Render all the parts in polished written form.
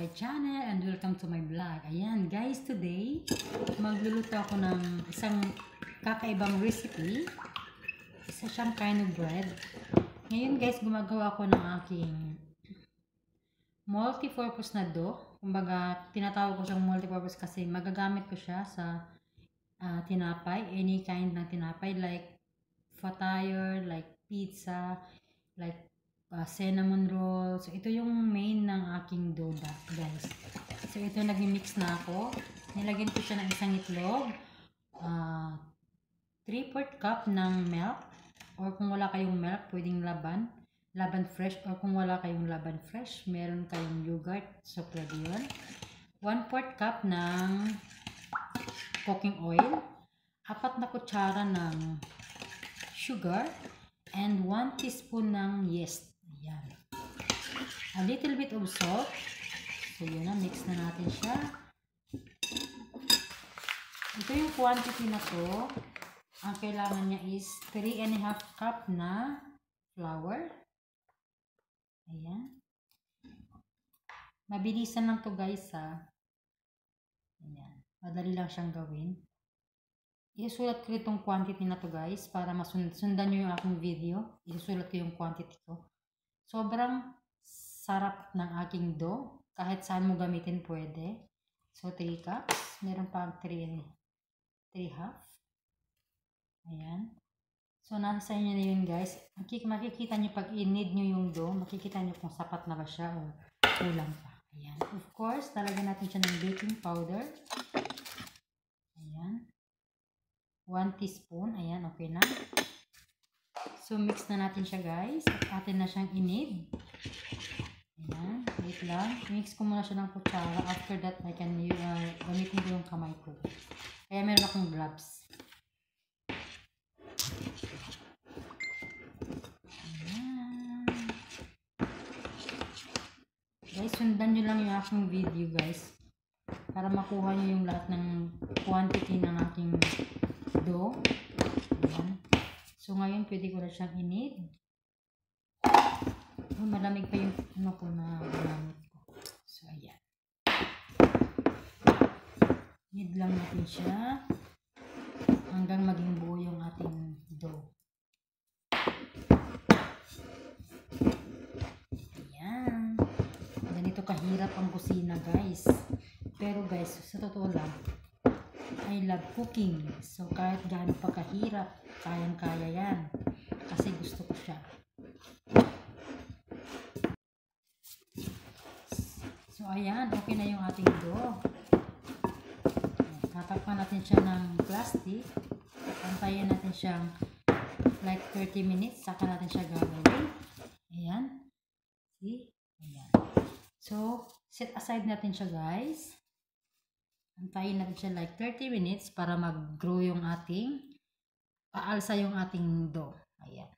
my channel and welcome to my vlog. Ayan guys, today magluluto ako ng isang kakaibang recipe. Isa siyang kind of bread. Ngayon guys, gumagawa ako ng aking multi-purpose na dough. Kumbaga, tinatawag ko siyang multi-purpose kasi magagamit ko siya sa tinapay. Any kind ng tinapay like fatire, like pizza, like cinnamon roll. So, ito yung main ng aking dough guys. So, ito nag-mix na ako. Nilagyan ko siya ng isang itlog, 3/4 cup ng milk, or kung wala kayong milk, pwedeng laban fresh, or kung wala kayong laban fresh, meron kayong yogurt, so pwede yun. 1/4 cup ng cooking oil, 4 na kutsara ng sugar, and 1 teaspoon ng yeast. Ayan. A little bit of salt. So, yun na. Mix na natin siya. Ito yung quantity na to. Ang kailangan niya is 3.5 cup na flour. Ayan. Mabilisan lang to guys ha. Ayan. Madali lang siyang gawin. Isusulat ko itong quantity na to guys para masundan nyo yung aking video. Isusulat ko yung quantity ko. Sobrang sarap ng aking dough. Kahit saan mo gamitin pwede. So 3 cups. Meron pa 3 half. Ayan. So nasa sa inyo na yun guys. Makikita nyo pag i-knead nyo yung dough. Makikita nyo kung sapat na ba siya o kulang pa. Ayan. Of course, talagyan natin siya ng baking powder. Ayan. 1 teaspoon. Ayan, okay na. So, mix na natin siya guys. At atin na siyang i-knead. Ayan. Wait lang. Mix ko muna siya ng kutsara. After that, I can gamitin ko yung kamay ko. Kaya meron akong gloves. Ayan. Guys, sundan nyo lang yung aking video guys. Para makuha nyo yung lahat ng quantity ng aking dough. Ayan. So, ngayon, pwede ko na siyang i-knead. Oh, malamig pa yung ano ko na ginamit ko. So, ayan. Knead lang natin siya hanggang maging buo yung ating dough. Ayan. Ganito kahirap ang kusina, guys. Pero, guys, sa totoo lang, I love cooking. So, kahit gaano pa kahirap, kayang-kaya yan. Kasi gusto ko siya. So, ayan. Okay na yung ating dough. Tatakpan natin siya ng plastic. Antayin natin siyang like 30 minutes. Saka natin siya gagawin. Ayan. See? Ayan. So, set aside natin siya guys. Antayin natin siya like 30 minutes para mag-grow yung ating, paalsa yung ating dough. Ayan.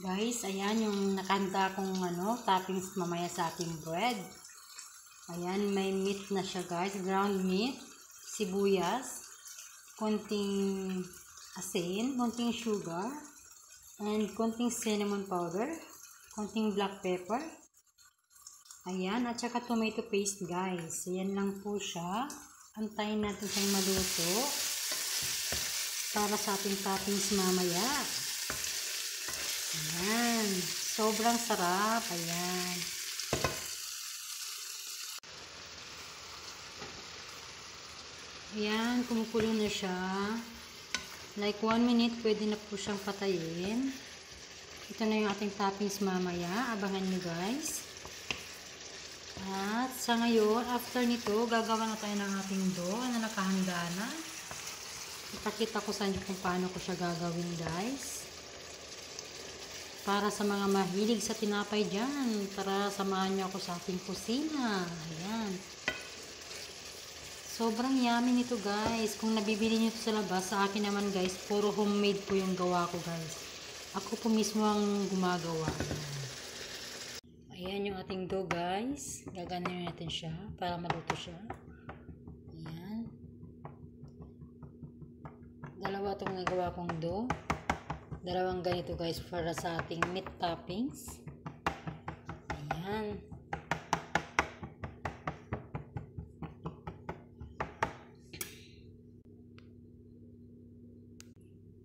Guys, ayan yung nakahanda kong toppings mamaya sa ating bread. Ayan, may meat na siya guys. Ground meat, sibuyas, konting asin, konting sugar, and konting cinnamon powder, konting black pepper. Ayan, at saka tomato paste guys. Ayan lang po siya. Antayin natin siyang maluto para sa ating toppings mamaya. Ayan, sobrang sarap. Ayan. Ayan, kumukulo na siya. Like 1 minute, pwede na po siyang patayin. Ito na yung ating toppings mamaya. Abangan nyo guys. At sa ngayon, after nito, gagawa na tayo ng ating dough na nakahanda na. Ipakita ko sa inyo kung paano ko siya gagawin guys. Para sa mga mahilig sa tinapay dyan, tara samahan nyo ako sa ating kusina. Ayan. Sobrang yummy nito guys. Kung nabibili nyo ito sa labas, sa akin naman guys, puro homemade po yung gawa ko guys. Ako po mismo ang gumagawa. Ayan yung ating dough guys. Gaganin natin siya para maluto siya. Ayan. Dalawa itong nagawa kong dough. Dalawang ganito guys para sa ating meat toppings. Ayan.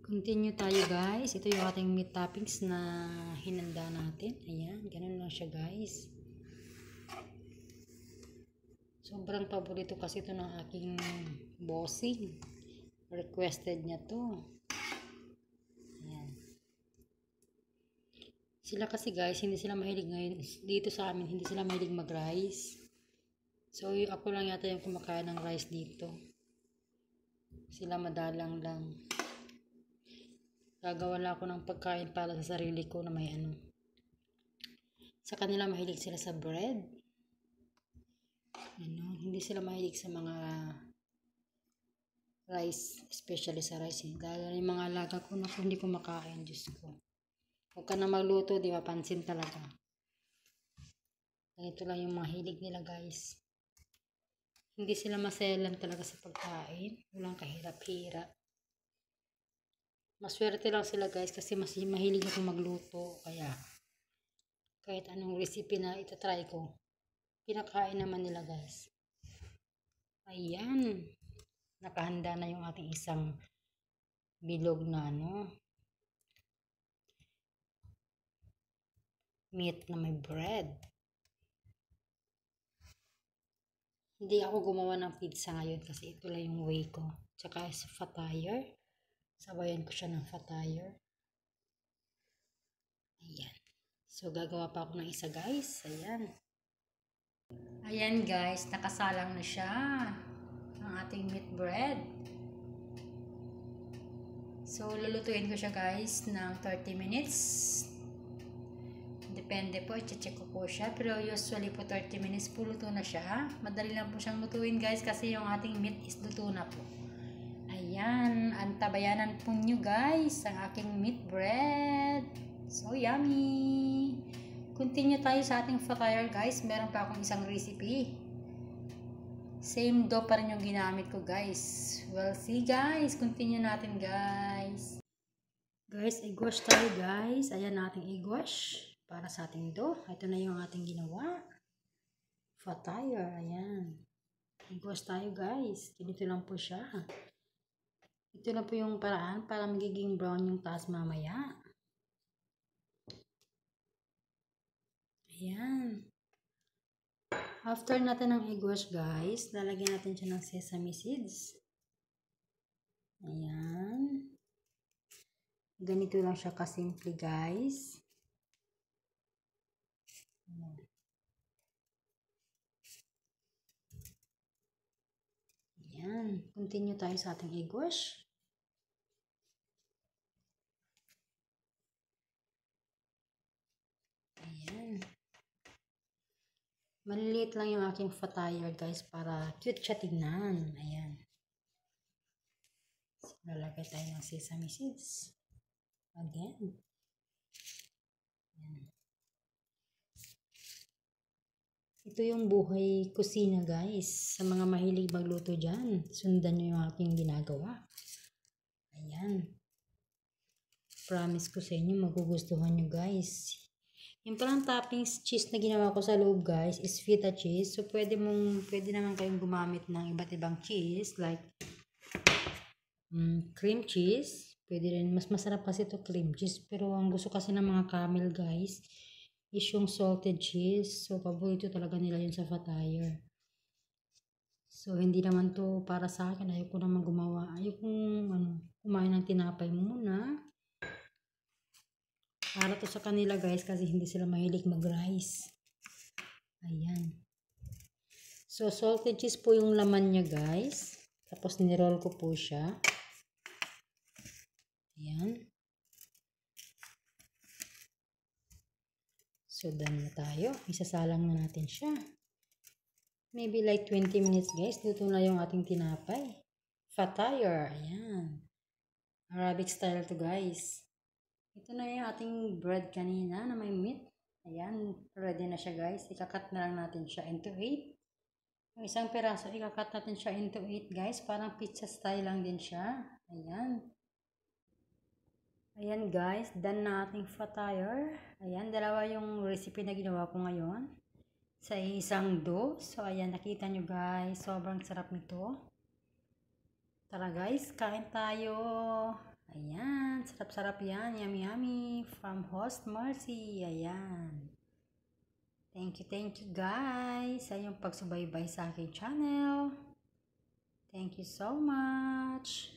Continue tayo guys. Ito yung ating meat toppings na hinanda natin. Ayan. Ganun lang siya guys. Sobrang paborito kasi ito ng aking bossing. Requested niya to. Ayan. Sila kasi guys, hindi sila mahilig ngayon. Dito sa amin, hindi sila mahilig mag-rice. So, ako lang yata yung kumakain ng rice dito. Sila madalang lang. Gagawa lang ako ng pagkain para sa sarili ko na may ano. Sa kanila mahilig sila sa bread. Ano, hindi sila mahilig sa mga rice, especially sa rice. Dahil yung mga alaga ko na hindi ko makain, Diyos ko. Huwag ka na magluto, di mapansin talaga. Ganito lang yung mga hilig nila guys. Hindi sila maselan talaga sa pagkain. Walang kahirap-hirap. Maswerte lang sila guys kasi mas mahilig ako magluto. Kaya kahit anong recipe na itatry ko, pinakain naman nila guys. Ayan. Nakahanda na yung ating isang bilog na meat na may bread. Hindi ako gumawa ng pizza ngayon kasi ito lang yung way ko. Tsaka sa fat tire. Sabayan ko siya ng fat tire. Ayan. So, gagawa pa ako ng isa guys. Ayan. Ayan guys, nakasalang na siya. Ang ating meat bread. So, lulutuin ko siya guys ng 30 minutes. Depende po, i-check ko po siya. Pero usually po 30 minutes po luto na siya. Madali lang po siyang lutuin guys kasi yung ating meat is luto na po. Ayan, antabayanan po nyo guys ang aking meat bread. So yummy! Continue tayo sa ating fat tire guys. Meron pa akong isang recipe. Same dough pa rin yung ginamit ko guys. Well, see guys. Continue natin guys. Guys, egg wash tayo guys. Ayan nating egg wash. Para sa ating dough. Ito na yung ating ginawa. Fat tire. Ayan. Egg wash tayo guys. Ganito lang po siya. Ito na po yung paraan para magiging brown yung taas mamaya. Ayan. After natin ng egg wash guys, lalagyan natin siya ng sesame seeds. Ayan. Ganito lang siya kasimple guys. Ayan. Continue tayo sa ating egg wash. Ayan. Maliliit lang yung aking fat tire guys para cute siya tignan. Ayan. So, lalagay tayo ng sesame seeds. Again. Ayan. Ito yung buhay kusina guys. Sa mga mahilig magluto dyan, sundan nyo yung aking ginagawa. Ayan. Promise ko sa inyo, magugustuhan nyo guys. Yung parang toppings cheese na ginawa ko sa loob guys is feta cheese. So pwede naman kayong gumamit ng iba't ibang cheese like cream cheese. Pwede rin. Mas masarap kasi ito cream cheese. Pero ang gusto kasi ng mga camel guys is yung salted cheese. So paborito talaga nila yun sa fat tire. So hindi naman to para sa akin. Ayoko naman gumawa. Ayokong kumain ng tinapay muna. Para to sa kanila guys kasi hindi sila mahilig mag-rice. Ayan. So salted cheese po yung laman niya guys. Tapos niroll ko po siya. Ayan. So done na tayo. Isasalang na natin siya. Maybe like 20 minutes guys. Luto na yung ating tinapay. Fat tire. Ayan. Arabic style to guys. Ito na yung ating bread kanina na may meat. Ayan, ready na siya guys. Ikakat na lang natin siya into 8. Yung isang peraso, ikakat natin siya into 8 guys. Parang pizza style lang din siya. Ayan. Ayan guys, done na ating fryer. Ayan, dalawa yung recipe na ginawa ko ngayon sa isang dough. So ayan, nakita nyo guys, sobrang sarap nito. Tara guys, kain tayo. Ayan, sarap-sarap yan. Yummy yummy from Host Mercy. Ayan. Thank you guys sa inyong pagsubaybay sa aking channel. Thank you so much.